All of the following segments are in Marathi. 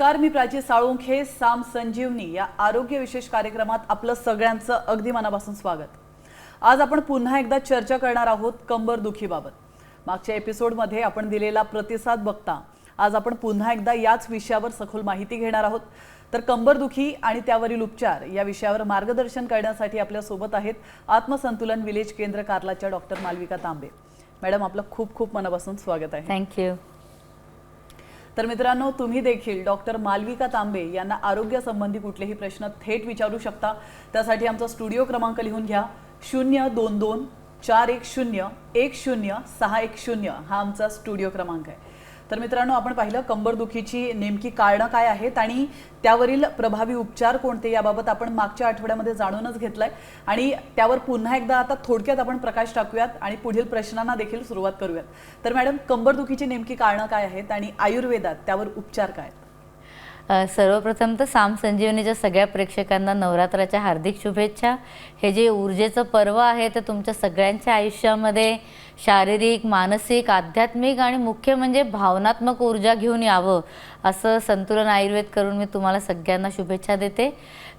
नमस्कार, मी प्राची साळुंखे. साम संजीवनी या आरोग्य विशेष कार्यक्रमात आपलं सगळ्यांचं अगदी मनापासून स्वागत. आज आपण पुन्हा एकदा चर्चा करणार आहोत कंबरदुखीबाबत. मागच्या एपिसोडमध्ये आपण दिलेला प्रतिसाद बघता आज आपण पुन्हा एकदा याच विषयावर सखोल माहिती घेणार आहोत. तर कंबरदुखी आणि त्यावरील उपचार या विषयावर मार्गदर्शन करण्यासाठी आपल्या सोबत आहेत आत्मसंतुलन विलेज केंद्र कार्लाच्या डॉक्टर मालविका तांबे. मॅडम, आपलं खूप खूप मनापासून स्वागत आहे. थँक्यू. तर मित्रांनो, तुम्ही देखील डॉक्टर मालविका तांबे यांना आरोग्य संबंधी कुठलेही प्रश्न थेट विचारू शकता. त्यासाठी आमचा स्टुडिओ क्रमांक लिहून घ्या. 022 410 10 हा आमचा स्टुडिओ क्रमांक आहे. तर मित्रांनो, आपण पाहिलं कंबरदुखीची नेमकी कारणं काय आहेत आणि त्यावरील प्रभावी उपचार कोणते याबाबत आपण मागच्या आठवड्यामध्ये जाणूनच घेतलंय आणि त्यावर पुन्हा एकदा आता थोडक्यात आपण प्रकाश टाकूयात आणि पुढील प्रश्नांना देखील सुरुवात करूयात. तर मॅडम, कंबरदुखीची नेमकी कारणं काय आहेत आणि आयुर्वेदात त्यावर उपचार काय आहेत? सर्वप्रथम तर साम संजीवनीच्या सगळ्या प्रेक्षकांना नवरात्राच्या हार्दिक शुभेच्छा. हे जे ऊर्जेचं पर्व आहे ते तुमच्या सगळ्यांच्या आयुष्यामध्ये शारीरिक, मानसिक, आध्यात्मिक आणि मुख्य म्हणजे भावनात्मक ऊर्जा घेऊन यावं असं संतुलन आयुर्वेद करून मी तुम्हाला सगळ्यांना शुभेच्छा देते.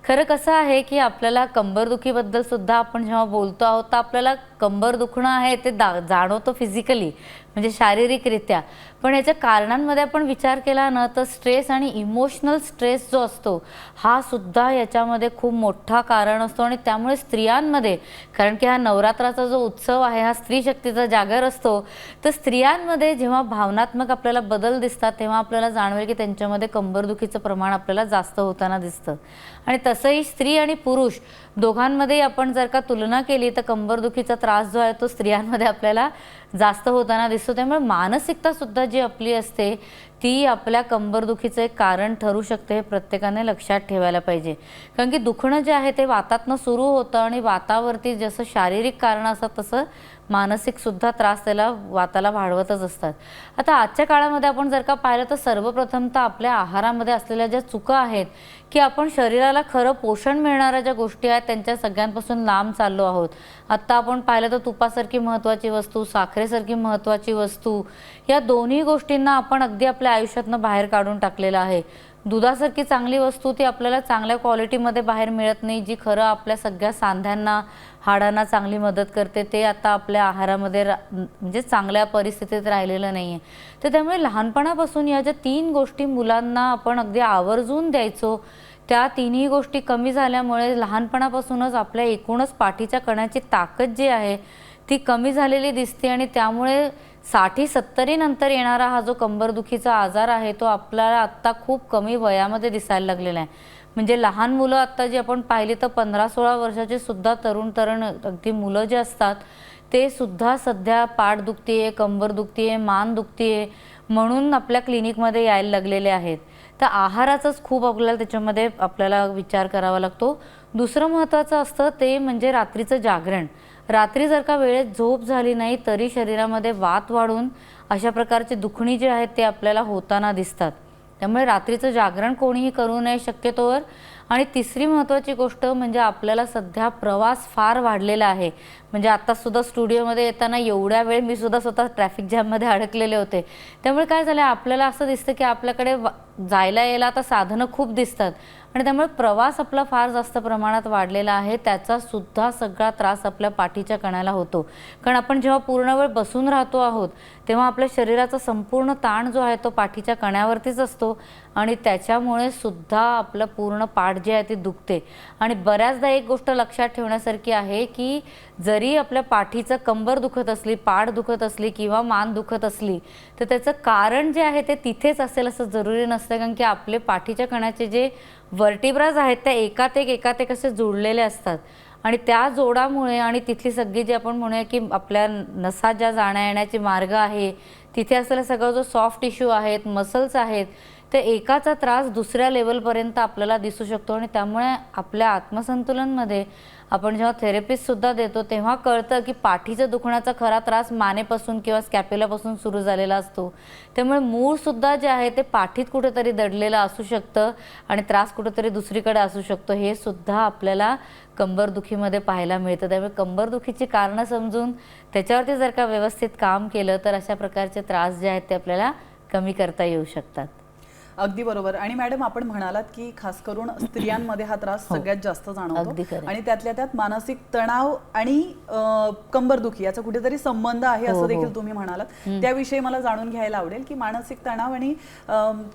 खरं कसं आहे की आपल्याला कंबरदुखीबद्दल सुद्धा आपण जेव्हा बोलतो आहोत तर आपल्याला कंबर दुखणं आहे ते जाणवतो फिजिकली, म्हणजे शारीरिकरित्या. पण याच्या कारणांमध्ये आपण विचार केला ना तर स्ट्रेस आणि इमोशनल स्ट्रेस जो असतो हा सुद्धा याच्यामध्ये खूप मोठा कारण असतो. आणि त्यामुळे स्त्रियांमध्ये, कारण की हा नवरात्राचा जो उत्सव आहे हा स्त्री शक्तीचा जागर असतो, तर स्त्रियांमध्ये जेव्हा भावनात्मक आपल्याला बदल दिसतात तेव्हा आपल्याला जाणवेल की त्यांच्यामध्ये कंबरदुखीचं प्रमाण आपल्याला जास्त होताना दिसतं. आणि तसंही स्त्री आणि पुरुष दोघांमध्ये आपण जर का तुलना केली तर कंबरदुखीचा त्रास जो आहे तो स्त्रियांमध्ये आपल्याला जास्त होताना दिसतो. त्यामुळे मानसिकता सुद्धा जी आपली असते ती आपल्या कंबरदुखीचं एक कारण ठरू शकते, हे प्रत्येकाने लक्षात ठेवायला पाहिजे. कारण की दुखणं जे आहे ते वातातनं सुरू होतं आणि वातावरती जसं शारीरिक कारणं असतात तसं मानसिक सुद्धा त्रास त्याला वाताला वाढवतच असतात. आता आजच्या काळामध्ये आपण जर का पाहिलं तर सर्वप्रथम तर आपल्या आहारामध्ये असलेल्या ज्या चुका आहेत की आपण शरीराला खरं पोषण मिळणाऱ्या ज्या गोष्टी आहेत त्यांच्या सगळ्यांपासून लांब चाललो आहोत. आत्ता आपण पाहिलं तर तुपासारखी महत्त्वाची वस्तू, साखरेसारखी महत्त्वाची वस्तू, या दोन्ही गोष्टींना आपण अगदी आपल्या आयुष्यातनं बाहेर काढून टाकलेलं आहे. दुधासारखी चांगली वस्तू ती आपल्याला चांगल्या क्वालिटीमध्ये बाहेर मिळत नाही, जी खरं आपल्या सगळ्या सांध्यांना, हाडांना चांगली मदत करते, ते आता आपल्या आहारामध्ये म्हणजे चांगल्या परिस्थितीत राहिलेलं नाही आहे. तर त्यामुळे लहानपणापासून या ज्या 3 गोष्टी मुलांना आपण अगदी आवर्जून द्यायचो त्या तिन्ही गोष्टी कमी झाल्यामुळे लहानपणापासूनच आपल्या एकूणच पाठीच्या कण्याची ताकद जी आहे ती कमी झालेली दिसते. आणि त्यामुळे 60-70 नंतर येणारा हा जो कंबरदुखीचा आजार आहे तो आपल्याला आत्ता खूप कमी वयामध्ये दिसायला लागलेला आहे. म्हणजे लहान मुलं आत्ता जी आपण पाहिली तर 15-16 वर्षाचे सुद्धा तरुण अगदी मुलं जे असतात ते सुद्धा सध्या पाठ दुखतीये, कंबर दुखतीये, मान दुखतीये म्हणून आपल्या क्लिनिकमध्ये यायला लागलेले आहेत. तर आहाराचाच खूप आपल्याला त्याच्यामध्ये आपल्याला विचार करावा लागतो. दुसरं महत्त्वाचं असतं ते म्हणजे रात्रीचं जागरण. रात्री जर का वेळेत झोप झाली नाही तरी शरीरामध्ये वात वाढून अशा प्रकारची दुखणी जी आहेत ते आपल्याला होताना दिसतात. त्यामुळे रात्रीचं जागरण कोणीही करू नये शक्यतोवर. आणि तिसरी महत्त्वाची गोष्ट म्हणजे आपल्याला सध्या प्रवास फार वाढलेला आहे. म्हणजे आत्तासुद्धा स्टुडिओमध्ये येताना एवढ्या वेळ मी सुद्धा स्वतः ट्रॅफिक जॅममध्ये अडकलेले होते. त्यामुळे काय झालं, आपल्याला असं दिसतं की आपल्याकडे जायला यायला आता साधनं खूप दिसतात आणि त्यामुळे प्रवास आपला फार जास्त प्रमाणात वाढलेला आहे. त्याचा सुद्धा सगळा त्रास आपल्या पाठीच्या कण्याला होतो. कारण आपण जेव्हा पूर्ण वेळ बसून राहतो आहोत तेव्हा आपल्या शरीराचा संपूर्ण ताण जो आहे तो पाठीच्या कण्यावरतीच असतो आणि त्याच्यामुळे सुद्धा आपलं पूर्ण पाठ जी आहे ती दुखते. आणि बऱ्याचदा एक गोष्ट लक्षात ठेवण्यासारखी आहे की जरी आपल्या पाठीचं कंबर दुखत असली, पाठ दुखत असली किंवा मान दुखत असली तर त्याचं कारण जे आहे ते तिथेच असेल असं जरुरी नसतं. कारण की आपले पाठीच्या कण्याचे जे वर्टिब्राज आहेत त्या एकात एक असे जोडलेले असतात आणि त्या जोडामुळे आणि तिथली सगळी जी आपण म्हणूया की आपल्या नसा ज्या जाण्या येण्याचे मार्ग आहे तिथे असलेला सगळं जो सॉफ्ट टिश्यू आहेत, मसल्स आहेत, ते एकाचा त्रास दुसऱ्या लेवलपर्यंत आपल्याला दिसू शकतो. आणि त्यामुळे आपल्या आत्मसंतुलनमध्ये आपण जेव्हा थेरपिस्टसुद्धा देतो तेव्हा कळतं की पाठीचं दुखण्याचा खरा त्रास मानेपासून किंवा स्कॅप्युलापासून सुरू झालेला असतो. त्यामुळे मूळसुद्धा जे आहे ते पाठीत कुठेतरी दडलेलं असू शकतं आणि त्रास कुठेतरी दुसरीकडे असू शकतो. हे सुद्धा आपल्याला कंबरदुखीमध्ये पाहायला मिळतं. त्यामुळे कंबरदुखीची कारणं समजून त्याच्यावरती जर का व्यवस्थित काम केलं तर अशा प्रकारचे त्रास जे आहेत ते आपल्याला कमी करता येऊ शकतात. अगदी बरोबर. आणि मॅडम आपण म्हणालात की खास करून स्त्रियांमध्ये हा त्रास सगळ्यात जास्त अगदी जाणवतो खरं. आणि त्यातल्या त्यात मानसिक तणाव आणि कंबरदुखी याचा कुठेतरी संबंध आहे हो, असं हो. देखील तुम्ही म्हणालात. त्याविषयी मला जाणून घ्यायला आवडेल की मानसिक तणाव आणि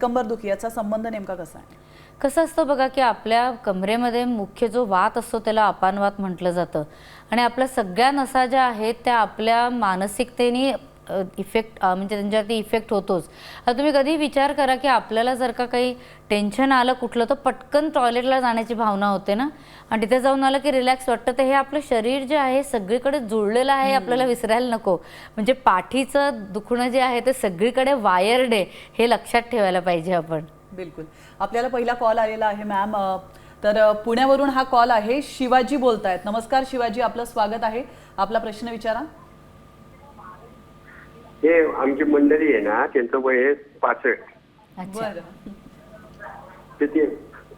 कंबरदुखी याचा संबंध नेमका कसा आहे? कसं असतं बघा की आपल्या कमरेमध्ये मुख्य जो वात असतो त्याला अपानवात म्हटलं जातं आणि आपल्या सगळ्या नसा ज्या आहेत त्या आपल्या मानसिकतेने इफेक्ट म्हणजे त्यांच्यावरती इफेक्ट होतोच. आता तुम्ही कधी विचार करा की आपल्याला जर का काही टेन्शन आलं कुठलं तर पटकन टॉयलेटला जाण्याची भावना होते ना आणि तिथे जाऊन आलं की रिलॅक्स वाटतं. तर हे आपलं शरीर जे आहे सगळीकडे जुळलेलं आहे, आपल्याला विसरायला नको. म्हणजे पाठीचं दुखणं जे आहे ते सगळीकडे वायर्ड आहे हे लक्षात ठेवायला पाहिजे आपण. बिलकुल. आपल्याला पहिला कॉल आलेला आहे मॅम. तर पुण्यावरून हा कॉल आहे. शिवाजी बोलतायत. नमस्कार शिवाजी, आपलं स्वागत आहे. आपला प्रश्न विचारा. हे आमची मंडळी आहे ना, त्यांचं वय आहे 65. अच्छा. बरं. तर ते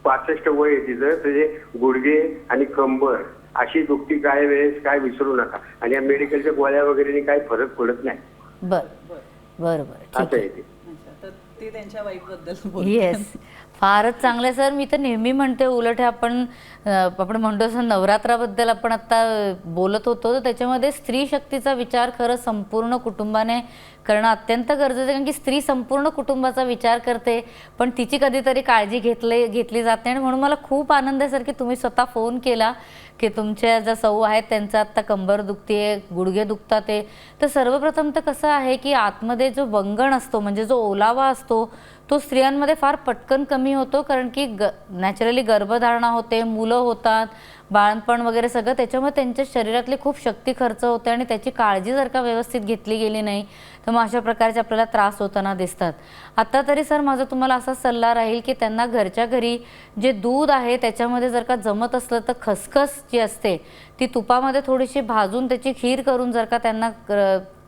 65 वय आहे तिचं. तर ते गुडघे आणि कंबर अशी दुखती काय वेळेस काय विसरू नका. आणि या मेडिकलच्या गोळ्या वगैरे काही फरक पडत नाही. बरं बरं बरं ठीक असं आहे. आहे ते. अच्छा, तर ते त्यांच्या वाईफ बद्दल येस, फारच चांगलं सर. मी तर नेहमी म्हणते उलट आपण म्हणतो असं नवरात्राबद्दल आपण आता बोलत होतो तर त्याच्यामध्ये स्त्री शक्तीचा विचार खरं संपूर्ण कुटुंबाने करणं अत्यंत गरजेचं आहे. कारण की स्त्री संपूर्ण कुटुंबाचा विचार करते पण तिची कधीतरी काळजी घेतली जाते. आणि म्हणून मला खूप आनंद आहे सर की तुम्ही स्वतः फोन केला की तुमच्या ज्या सौ आहेत त्यांचं आत्ता कंबर दुखते, गुडघे दुखतात ते. तर सर्वप्रथम तर कसं आहे की आतमध्ये जो वंगण असतो म्हणजे जो ओलावा असतो तो स्त्रियांमध्ये फार पटकन कमी होतो. कारण की नॅचरली गर्भधारणा होते, मुलं होतात, बाळणपण वगैरे सगळं त्याच्यामुळे त्यांच्या शरीरातली खूप शक्ती खर्च होते आणि त्याची काळजी जर का व्यवस्थित घेतली गेली नाही तर मग अशा प्रकारचे आपल्याला त्रास होताना दिसतात. आता तरी सर माझा तुम्हाला असा सल्ला राहील की त्यांना घरच्या घरी जे दूध आहे त्याच्यामध्ये जर का जमत असलं तर खसखस जी असते ती तुपामध्ये थोडीशी भाजून त्याची खीर करून जर का त्यांना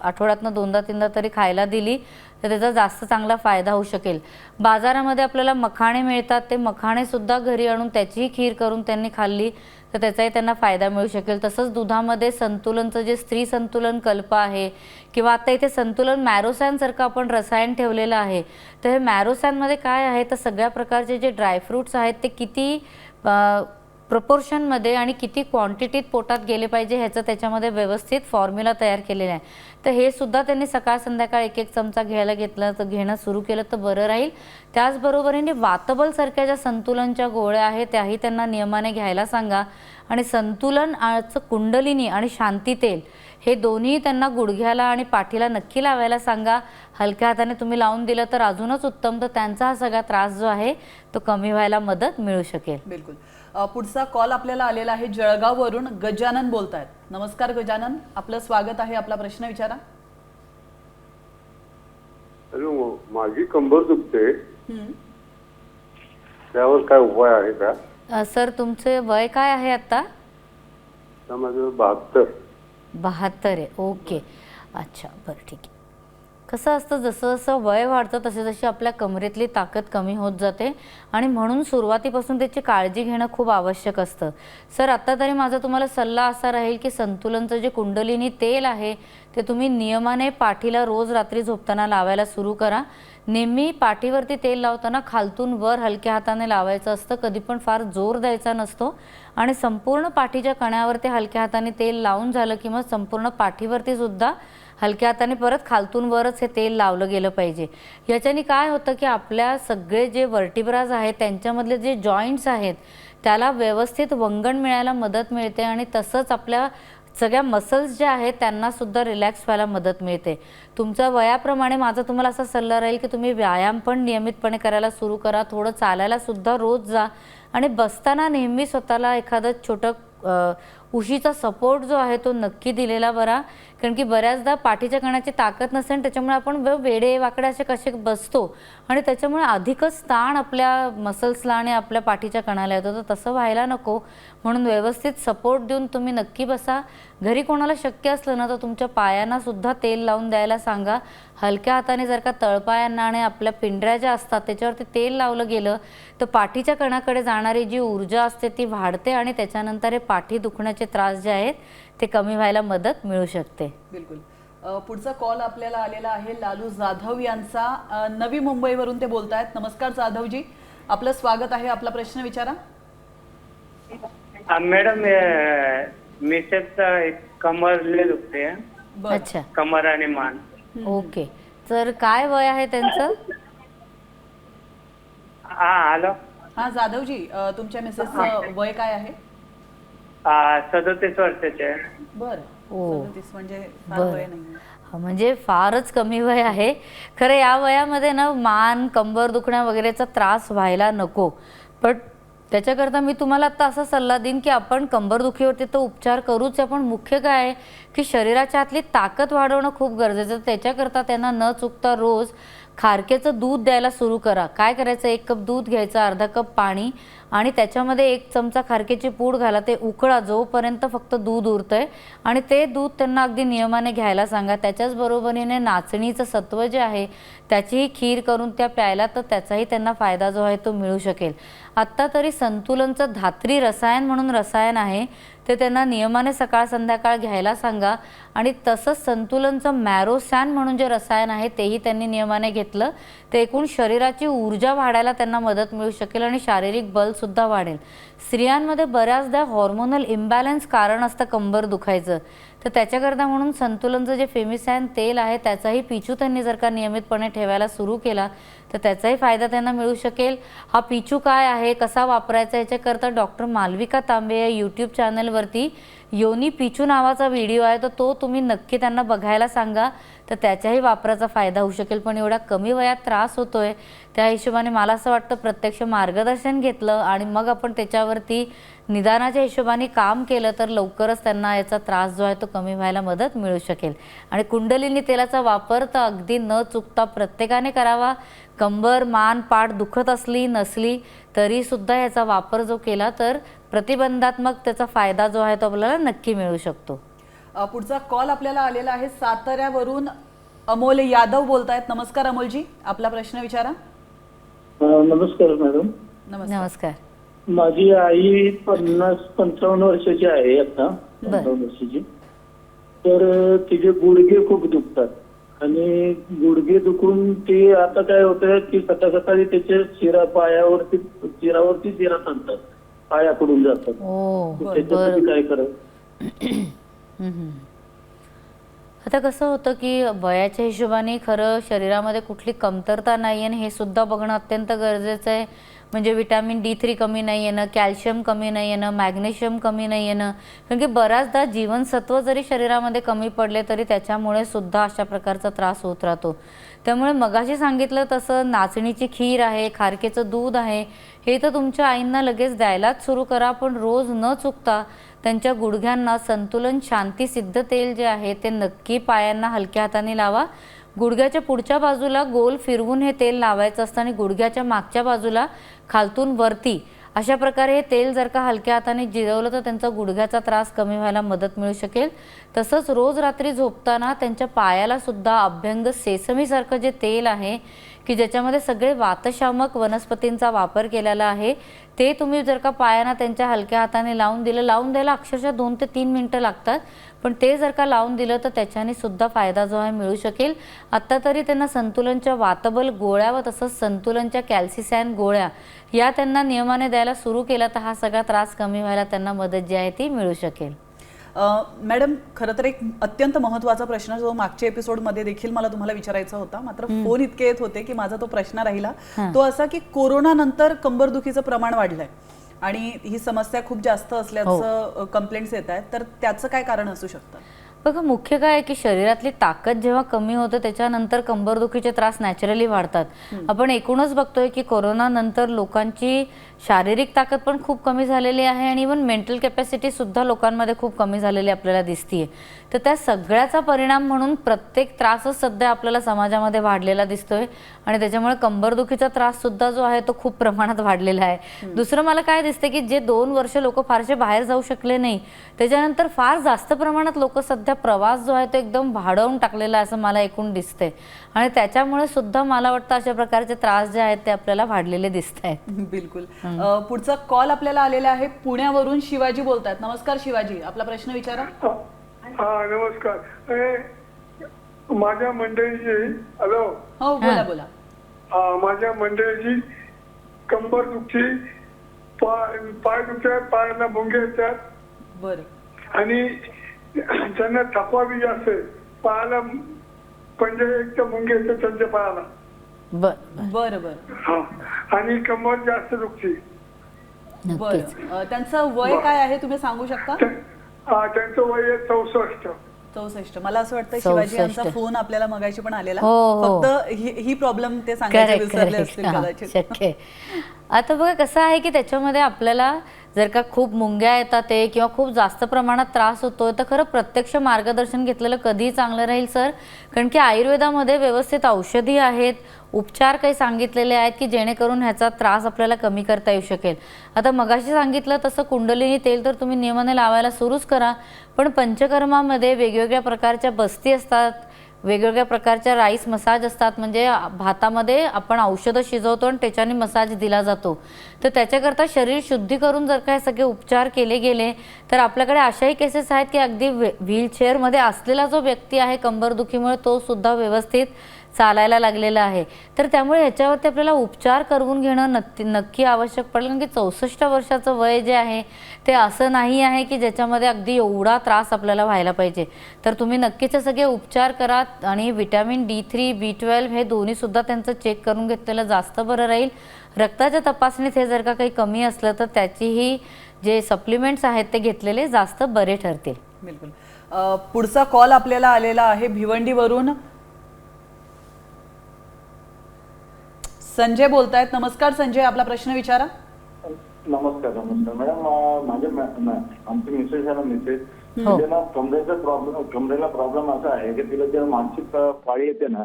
आठवड्यातनं 2दा-3दा तरी खायला दिली तर त्याचा जास्त चांगला फायदा होऊ शकेल. बाजारामध्ये आपल्याला मखाणे मिळतात, ते मखाणे सुद्धा घरी आणून त्याचीही खीर करून त्यांनी खाल्ली तर त्याचाही त्यांना फायदा मिळू शकेल. तसंच दुधामध्ये संतुलनचं जे स्त्री संतुलन कल्प आहे किंवा आता इथे संतुलन मॅरोसॅनसारखं आपण रसायन ठेवलेलं आहे. तर हे मॅरोसॅनमध्ये काय आहे तर सगळ्या प्रकारचे जे ड्रायफ्रूट्स आहेत ते किती प्रपोर्शनमध्ये आणि किती क्वांटिटीत पोटात गेले पाहिजे ह्याचं त्याच्यामध्ये व्यवस्थित फॉर्म्युला तयार केलेला आहे. तर हे सुद्धा त्यांनी सकाळ संध्याकाळ 1-1 चमचा घेणं सुरू केलं तर बरं राहील. त्याचबरोबरीने वातबलसारख्या ज्या संतुलनच्या गोळ्या आहेत त्याही त्यांना नियमाने घ्यायला सांगा. आणि संतुलनचं कुंडलिनी आणि शांती तेल हे दोन्ही त्यांना गुडघ्याला आणि पाठीला नक्की लावायला सांगा. हलक्या हाताने तुम्ही लावून दिलं तर अजूनच उत्तम. तर त्यांचा हा सगळा त्रास जो आहे तो कमी व्हायला मदत मिळू शकेल. बिलकुल. पुढचा कॉल आपल्याला आलेला आहे. जळगाववरून गजानन बोलतायत. नमस्कार गजानन, आपलं स्वागत आहे. आपला प्रश्न विचारा. हॅलो, माझी कंबर दुखते, हम्म. त्यावर काय उपाय आहे का? सर तुमचे वय काय आहे आता? तर माझं 72. 72 आहे. ओके, अच्छा, बरं ठीक आहे. कसं असतं जसं जसं वय वाढतं तसे जशी आपल्या कमरेतली ताकद कमी होत जाते आणि म्हणून सुरुवातीपासून त्याची काळजी घेणं खूप आवश्यक असतं. सर आत्ता तरी माझा तुम्हाला सल्ला असा राहील की संतुलनचं जे कुंडलिनी तेल आहे ते तुम्ही नियमाने पाठीला रोज रात्री झोपताना लावायला सुरू करा. नेहमी पाठीवरती तेल लावताना खालतून वर हलक्या हाताने लावायचं असतं, कधी पण फार जोर द्यायचा नसतो. आणि संपूर्ण पाठीच्या कण्यावरती हलक्या हाताने तेल लावून झालं की मग संपूर्ण पाठीवरती सुद्धा हलक्या हाताने परत खालतून वरच हे तेल लावलं गेलं पाहिजे. याच्याने काय होतं की आपल्या सगळे जे वर्टिब्राज आहेत त्यांच्यामधले जे जॉईंट्स आहेत त्याला व्यवस्थित वंगण मिळायला मदत मिळते आणि तसंच आपल्या सगळ्या मसल्स ज्या आहेत त्यांना सुद्धा रिलॅक्स व्हायला मदत मिळते. तुमच्या वयाप्रमाणे माझा तुम्हाला असा सल्ला राहील की तुम्ही व्यायाम पण नियमितपणे करायला सुरू करा. थोडं चालायला सुद्धा रोज जा आणि बसताना नेहमी स्वतःला एखादं छोटं उशीचा सपोर्ट जो आहे तो नक्की दिलेला बरा. कारण की बऱ्याचदा पाठीच्या कणाची ताकद नसते आणि त्याच्यामुळे आपण वेडे वाकडे असे कसे बसतो आणि त्याच्यामुळे अधिकच ताण आपल्या मसल्सला आणि आपल्या पाठीच्या कणाला येतो. तर तसं व्हायला नको म्हणून व्यवस्थित सपोर्ट देऊन तुम्ही नक्की बसा. घरी कोणाला शक्य असलं ना तर तुमच्या पायांना सुद्धा तेल लावून द्यायला सांगा. हलक्या हाताने जर का तळपायांना आणि आपल्या पिंढऱ्या ज्या असतात त्याच्यावरती तेल लावलं गेलं तर पाठीच्या कणाकडे जाणारी जी ऊर्जा असते ती वाढते आणि त्याच्यानंतर हे पाठी दुखण्याचे त्रास जे आहेत ते कमी व्हायला मदत मिळू शकते. बिलकुल. पुढचा कॉल आपल्याला आलेला आहे लालू जाधव यांचा. नवी मुंबईवरून ते बोलतायत. नमस्कार जाधवजी, आपलं स्वागत आहे. आपला प्रश्न विचारा. मॅडम मिसेसचा कमर लय दुखते. बरं. अच्छा, कमर आणि मान. ओके. तर काय वय आहे त्यांचं? हा हॅलो. हा जाधवजी, तुमच्या मिसेसचं वय काय आहे? 37 वर्षाचे. बरं. ओ. 37 म्हणजे फार बरं. वय नाही. म्हणजे फारच कमी वय आहे. खरं या वयामध्ये ना मान कंबर दुखण्या वगैरेचा त्रास व्हायला नको. पण त्याच्याकरता मी तुम्हाला आता असा सल्ला देईन की आपण कंबरदुखीवरती तर उपचार करूच, पण मुख्य काय आहे की शरीराच्या आतली ताकद वाढवणं खूप गरजेचं आहे. त्याच्याकरता त्यांना न चुकता रोज खारकेचं दूध द्यायला सुरू करा. काय करायचं, 1 कप दूध घ्यायचं, अर्धा कप पाणी आणि त्याच्यामध्ये 1 चमचा खारकेची पूड घाला. ते उकळा जोपर्यंत फक्त दूध उरतंय आणि ते दूध त्यांना अगदी नियमाने घ्यायला सांगा. त्याच्याच बरोबरीने नाचणीचं सत्व जे आहे त्याचीही खीर करून त्या प्यायला, तर त्याचाही त्यांना फायदा जो आहे तो मिळू शकेल. आत्ता तरी संतुलनचं धात्री रसायन म्हणून रसायन आहे, ते त्यांना नियमाने सकाळ संध्याकाळ घ्यायला सांगा. आणि तसंच संतुलनचं मॅरोसॅन म्हणून जे रसायन आहे तेही त्यांनी नियमाने घेतलं तर एकूण शरीराची ऊर्जा वाढायला त्यांना मदत मिळू शकेल आणि शारीरिक बलसुद्धा वाढेल. स्त्रियांमध्ये बऱ्याचदा हॉर्मोनल इम्बॅलन्स कारण असतं कंबर दुखायचं, तर त्याच्याकरता म्हणून संतुलनचं जे फेमिसॅन तेल आहे त्याचाही पिचू त्यांनी जर का नियमितपणे ठेवायला सुरू केला तर त्याचाही फायदा त्यांना मिळू शकेल. हा पिचू काय आहे, कसा वापरायचा, याच्याकरता डॉक्टर मालविका तांबे या यूट्यूब चॅनलवरती योनी पिचू नावाचा व्हिडिओ आहे, तर तो तुम्ही नक्की त्यांना बघायला सांगा, तर त्याच्याही वापराचा फायदा होऊ शकेल. पण एवढ्या कमी वयात त्रास होतोय त्या हिशोबाने मला असं वाटतं प्रत्यक्ष मार्गदर्शन घेतलं आणि मग आपण त्याच्यावरती निदानाच्या हिशोबाने काम केलं तर लवकरच त्यांना याचा त्रास जो आहे तो कमी व्हायला मदत मिळू शकेल. आणि कुंडलिनी तेलाचा वापर तर अगदी न चुकता प्रत्येकाने करावा. कंबर मान पाठ दुखत असली नसली तरी सुद्धा याचा वापर जो केला तर प्रतिबंधात्मक त्याचा फायदा जो आहे तो आपल्याला नक्की मिळू शकतो. पुढचा कॉल आपल्याला आलेला आहे साताऱ्यावरून. अमोल यादव बोलतायत. नमस्कार अमोलजी, आपला प्रश्न विचारा. नमस्कार मॅडम. नमस्कार. माझी आई 50-55 वर्षाची आहे आता, 55 वर्षाची. तर तिचे गुडघे खूप दुखतात आणि गुडघे दुखून ती आता काय होतं की सकाळी त्याचे चिरावरती चिरा आणतात, पायाकडून जातात. ओ, त्याच्यासाठी काय करावं? आता कसं होतं की वयाच्या हिशोबाने खरं शरीरामध्ये कुठली कमतरता नाही आहे हे सुद्धा बघणं अत्यंत गरजेचं आहे. म्हणजे विटॅमिन D3 कमी नाही येणं, कॅल्शियम कमी नाही येणं, मॅग्नेशियम कमी नाही येणं, कारण की बऱ्याचदा जीवनसत्व जरी शरीरामध्ये कमी पडले तरी त्याच्यामुळे सुद्धा अशा प्रकारचा त्रास होत राहतो. त्यामुळे मगाशी सांगितलं तसं नाचणीची खीर आहे, खारकेचं दूध आहे, हे तर तुमच्या आईंना लगेच द्यायलाच सुरू करा. पण रोज न चुकता त्यांच्या गुडघ्यांना संतुलन शांती सिद्ध तेल जे आहे ते नक्की पायांना हलक्या हाताने लावा. गुडघ्याच्या पुढच्या बाजूला गोल फिरवून हे तेल लावायचं असतं आणि गुडघ्याच्या मागच्या बाजूला खालतून वरती अशा प्रकारे हे तेल जर का हलक्या हाताने जिरवलं तर त्यांचा गुडघ्याचा त्रास कमी व्हायला मदत मिळू शकेल. तसंच रोज रात्री झोपताना त्यांच्या पायाला सुद्धा अभ्यंग सेसमीसारखं जे तेल आहे की ज्याच्यामध्ये सगळे वातशामक वनस्पतींचा वापर केलेला आहे ते तुम्ही जर का पायांना त्यांच्या हलक्या हाताने लावून दिलं, लावून द्यायला अक्षरशः 2 ते 3 मिनिटं लागतात, पण ते जर का लावून दिलं तर त्याच्याने सुद्धा फायदा जो आहे मिळू शकेल. आत्ता तरी त्यांना संतुलनच्या वातबल गोळ्या व तसंच संतुलनच्या कॅल्सिसॅन गोळ्या या त्यांना नियमाने द्यायला सुरू केला तर हा सगळा त्रास कमी व्हायला त्यांना मदत जी आहे ती मिळू शकेल. मॅडम, खरं तर एक अत्यंत महत्त्वाचा प्रश्न जो मागच्या एपिसोडमध्ये देखील मला तुम्हाला विचारायचा होता, मात्र फोन इतके येत होते की माझा तो प्रश्न राहिला. तो असा की कोरोना नंतर कंबरदुखीचं प्रमाण वाढलंय आणि ही समस्या खूप जास्त असल्याचं कंप्लेंट्स येत आहेत, तर त्याचं काय कारण असू शकतं? बघा, मुख्य काय आहे की शरीरातली ताकद जेव्हा कमी होते त्याच्यानंतर कंबरदुखीचे त्रास नॅचरली वाढतात. आपण एकूणच बघतोय की कोरोना नंतर लोकांची शारीरिक ताकद पण खूप कमी झालेली आहे आणि इव्हन मेंटल कॅपॅसिटी सुद्धा लोकांमध्ये खूप कमी झालेली आपल्याला दिसतीये. तर त्या सगळ्याचा परिणाम म्हणून प्रत्येक त्रासच सध्या आपल्याला समाजामध्ये वाढलेला दिसतोय आणि त्याच्यामुळे कंबरदुखीचा त्रास सुद्धा जो आहे तो खूप प्रमाणात वाढलेला आहे. दुसरं मला काय दिसते की जे 2 वर्ष लोक फारसे बाहेर जाऊ शकले नाही त्याच्यानंतर फार जास्त प्रमाणात लोक सध्या प्रवास जो आहे तो एकदम वाढवून टाकलेला आहे असं मला एकूण दिसतंय आणि त्याच्यामुळे सुद्धा मला वाटतं अशा प्रकारचे त्रास जे आहेत ते आपल्याला वाढलेले दिसत आहेत. बिलकुल. पुढचा कॉल आपल्याला आलेला आहे. पुण्यावरून शिवाजी बोलतायत. नमस्कार शिवाजी, आपला प्रश्न विचारा. हा नमस्कार. माझ्या मंडळीची हॅलो हो बोला बोला. माझ्या मंडळीची कंबर दुखी, पाय दुखतात, पायाला मुंगे येतात बरं आणि त्यांना थकवा बी जास्त आहे. पायाला पंजे एक तर मुंगे येते त्यांच्या पायाला. बरं बरं बरं हा आणि कंबर जास्त दुखती. नक्कीच. बरं त्यांचं वय काय आहे तुम्ही सांगू शकता? त्यांचं वय आहे 64. 64. मला असं वाटतं शिवाजी 64. यांचा फोन आपल्याला मगाशी पण आलेला, हो, हो. फक्त ही प्रॉब्लेम ते सांगायचे करेक्ट विसरले करेक्ट असतील हां, कदाचित. शक्य आहे. आता बघा कसं आहे की त्याच्यामध्ये आपल्याला जर का खूप मुंग्या येतात ते किंवा खूप जास्त प्रमाणात त्रास होतोय तर खरं प्रत्यक्ष मार्गदर्शन घेतलेलं कधीही चांगलं राहील सर. कारण की आयुर्वेदामध्ये व्यवस्थित औषधी आहेत, उपचार काही सांगितलेले आहेत की जेणेकरून ह्याचा त्रास आपल्याला कमी करता येऊ शकेल. आता मगाशी सांगितलं तसं कुंडलिनी तेल तर तुम्ही नियमाने लावायला सुरूच करा, पण पंचकर्मामध्ये वेगवेगळ्या प्रकारच्या बस्ती असतात, वेगवेगळ्या प्रकारच्या राईस मसाज असतात. म्हणजे भातामध्ये आपण औषधं शिजवतो आणि त्याच्याने मसाज दिला जातो. तर त्याच्याकरता शरीर शुद्धी करून जर का हे सगळे उपचार केले गेले तर आपल्याकडे अशाही केसेस आहेत की अगदी व्हीलचेअरमध्ये असलेला जो व्यक्ती आहे कंबरदुखीमुळे तो सुद्धा व्यवस्थित चालायला लागलेला आहे. तर त्यामुळे ह्याच्यावरती आपल्याला उपचार करून घेणं नक्की आवश्यक पडेल. कारण की 64 वर्षाचं वय जे आहे ते असं नाही आहे की ज्याच्यामध्ये अगदी एवढा त्रास आपल्याला व्हायला पाहिजे. तर तुम्ही नक्कीच हे सगळे उपचार करा आणि विटॅमिन D3, B12 हे दोन्हीसुद्धा त्यांचं चेक करून घेतलेलं जास्त बरं राहील. रक्ताच्या तपासणीत हे जर का काही कमी असलं तर त्याचीही जे सप्लिमेंट्स आहेत ते घेतलेले जास्त बरे ठरतील. बिलकुल. पुढचा कॉल आपल्याला आलेला आहे भिवंडीवरून. संजय बोलतायत. नमस्कार संजय, आपला प्रश्न विचारा. नमस्कार नमस्कार मॅडम. आमची मिसेस आहे ना, मिसेस हो. तिला ना कमरेला प्रॉब्लेम असा आहे की तिला जेव्हा मानसिक पाळी येते ना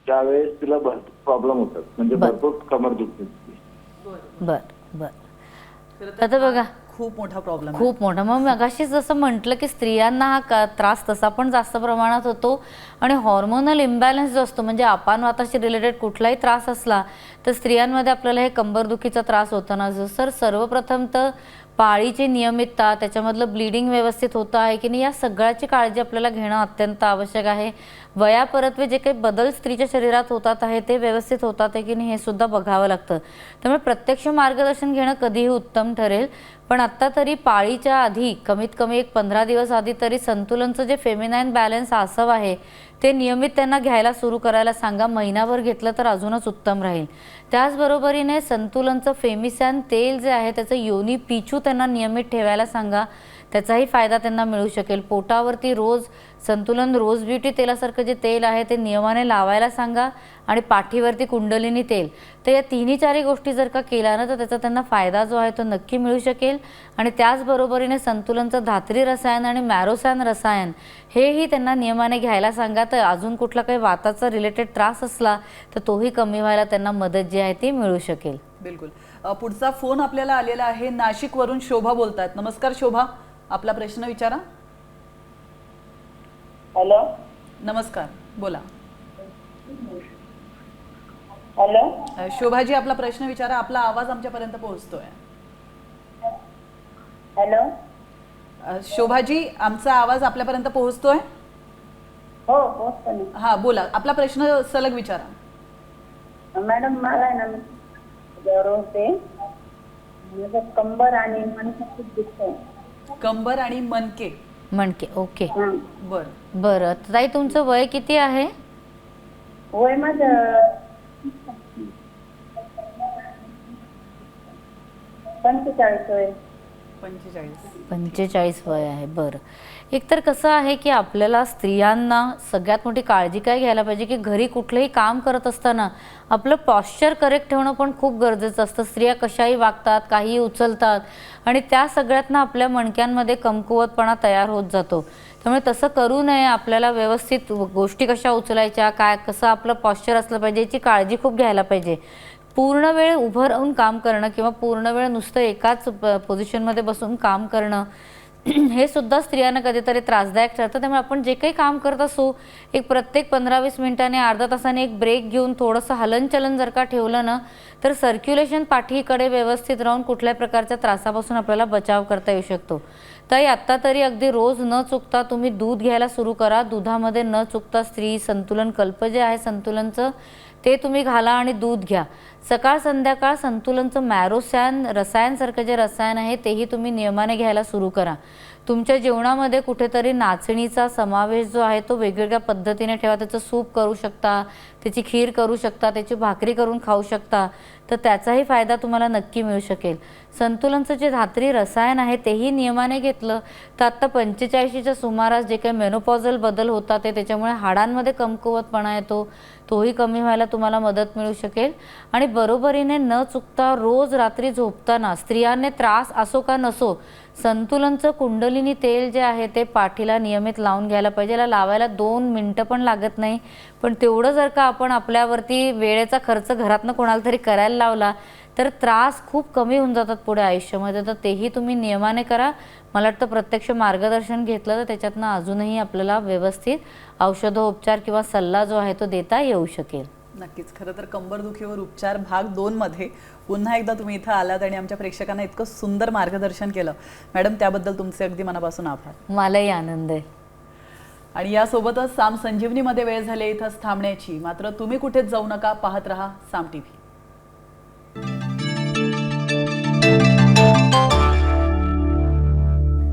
त्यावेळेस तिला भरपूर प्रॉब्लेम होतात. म्हणजे भरपूर कमर दुखते. बर बर. आता बघा खूप मोठा प्रॉब्लेम. खूप मोठा. मग मगाशी जसं म्हटलं की स्त्रियांना हा त्रास तसा पण जास्त प्रमाणात होतो आणि हॉर्मोनल इम्बॅलन्स जो असतो म्हणजे अपानवाताशी रिलेटेड कुठलाही त्रास असला तर स्त्रियांमध्ये आपल्याला हे कंबरदुखीचा त्रास होतो ना. सर सर्वप्रथम तर पाळीची नियमितता, त्याच्यामधलं ब्लिडिंग व्यवस्थित होतं आहे की नाही या सगळ्याची काळजी आपल्याला घेणं अत्यंत आवश्यक आहे. वयापरत्वे जे काही बदल स्त्रीच्या शरीरात होतात आहे ते व्यवस्थित होतात आहे की नाही हे सुद्धा बघावं लागतं. त्यामुळे प्रत्यक्ष मार्गदर्शन घेणं कधीही उत्तम ठरेल. पण आत्ता तरी पाळीच्या आधी कमीत कमी एक 15 दिवस आधी तरी संतुलनचं जे फेमिनाईन बॅलन्स आसव आहे ते नियमित त्यांना घ्यायला सुरू करायला सांगा. महिनाभर घेतलं तर अजूनच उत्तम राहील. त्याचबरोबरीने संतुलनचं फेमिसॅन तेल जे आहे त्याचं योनी पिचू त्यांना नियमित ठेवायला सांगा. त्याचाही फायदा त्यांना मिळू शकेल. पोटावरती रोज संतुलन रोज ब्युटी तेलासारखं जे तेल आहे ते नियमाने लावायला सांगा आणि पाठीवरती कुंडलिनी तेल. तर या तिन्ही चारही गोष्टी जर का केल्या ना तर त्याचा त्यांना फायदा जो आहे तो नक्की मिळू शकेल. आणि त्याचबरोबरीने संतुलनचं धात्री रसायन आणि मॅरोसॅन रसायन हेही त्यांना नियमाने घ्यायला सांगा. तर अजून कुठला काही वाताचा रिलेटेड त्रास असला तर तोही कमी व्हायला त्यांना मदत जी आहे ती मिळू शकेल. बिलकुल. पुढचा फोन आपल्याला आलेला आहे. नाशिकवरून शोभा बोलतायत. नमस्कार शोभा, आपला प्रश्न विचारा. हॅलो. नमस्कार, बोला. हॅलो. शोभाजी, आपला प्रश्न विचारा. आपला आवाज आमच्यापर्यंत पोहोचतोय. हॅलो. शोभाजी, आमचा आवाज आपल्यापर्यंत पोहोचतोय. हो पोहोचतो ना. हा बोला, आपला प्रश्न सलग विचारा. मॅडम मला आहे ना रोज ते माझं कंबर आणि मणके खूप दुखतंय. कंबर आणि मनके. मणके. ओके. बर. बरं ताई तुमचं वय किती आहे? वय माझं 45 वय. 45 वय आहे. बरं. एकतर कसं आहे की आपल्याला स्त्रियांना सगळ्यात मोठी काळजी काय घ्यायला पाहिजे की घरी कुठलंही काम करत असताना आपलं पॉश्चर करेक्ट ठेवणं पण खूप गरजेचं असतं. स्त्रिया कशाही वागतात, काहीही उचलतात आणि त्या सगळ्यातनं आपल्या मणक्यांमध्ये कमकुवतपणा तयार होत जातो. त्यामुळे तसं करू नये. आपल्याला व्यवस्थित गोष्टी कशा उचलायच्या, काय कसं आपलं पॉश्चर असलं पाहिजे याची काळजी खूप घ्यायला पाहिजे. पूर्ण वेळ उभं राहून काम करणं किंवा पूर्ण वेळ नुसतं एकाच पोझिशनमध्ये बसून काम करणं हे सुद्धा स्त्रियांना कधीतरी त्रासदायक ठरतं. त्यामुळे आपण जे काही काम करत असू, एक प्रत्येक 15-20 मिनिटांनी, अर्धा तासाने एक ब्रेक घेऊन थोडंसं हलनचलन जर का ठेवलं ना, तर सर्क्युलेशन पाठीकडे व्यवस्थित राहून कुठल्याही प्रकारच्या त्रासापासून आपल्याला बचाव करता येऊ शकतो. ताई, आत्ता तरी अगदी रोज न चुकता तुम्ही दूध घ्यायला सुरू करा. दुधामध्ये न चुकता स्त्री संतुलन कल्प जे आहे संतुलनचं, ते तुम्ही घाला आणि दूध घ्या. सकाळ संध्याकाळ संतुलनचं मॅरोसॅन रसायनसारखं जे रसायन आहे तेही तुम्ही नियमाने घ्यायला सुरू करा. तुमच्या जेवणामध्ये कुठेतरी नाचणीचा समावेश जो आहे तो वेगवेगळ्या पद्धतीने ठेवा. त्याचं सूप करू शकता, त्याची खीर करू शकता, त्याची भाकरी करून खाऊ शकता, तर त्याचाही फायदा तुम्हाला नक्की मिळू शकेल. संतुलनचं जे धात्री रसायन आहे तेही नियमाने घेतलं तर आत्ता 45च्या सुमारास जे काही मेनोपॉझल बदल होतात ते, त्याच्यामुळे हाडांमध्ये कमकुवतपणा येतो, तोही कमी व्हायला तुम्हाला मदत मिळू शकेल. आणि बरोबरीने न चुकता रोज रात्री झोपताना स्त्रियांना त्रास असो का नसो, संतुलनचं कुंडलिनी तेल जे आहे ते पाठीला नियमित लावून घ्यायला पाहिजे. याला लावायला 2 मिनटं पण लागत नाही, पण तेवढं जर का आपण आपल्यावरती वेळेचा खर्च घरातनं कोणाला तरी करायला लावला तर त्रास खूप कमी होऊन जातात पुढे आयुष्यामध्ये. तर तेही तुम्ही नियमाने करा. मला वाटतं प्रत्यक्ष मार्गदर्शन घेतलं तर त्याच्यातनं अजूनही आपल्याला व्यवस्थित औषधोपचार किंवा सल्ला जो आहे तो देता येऊ शकेल. नक्कीच. खरं तर कंबरदुखीवर उपचार भाग 2 मध्ये पुन्हा एकदा तुम्ही इथं आलात आणि आमच्या प्रेक्षकांना इतकं सुंदर मार्गदर्शन केलं. मॅडम, त्याबद्दल तुमचे अगदी मनापासून आभार. मलाही आनंद आहे. आणि यासोबतच साम संजीवनीमध्ये वेळ झाली इथंच थांबण्याची. मात्र तुम्ही कुठेच जाऊ नका, पाहत रहा साम TV.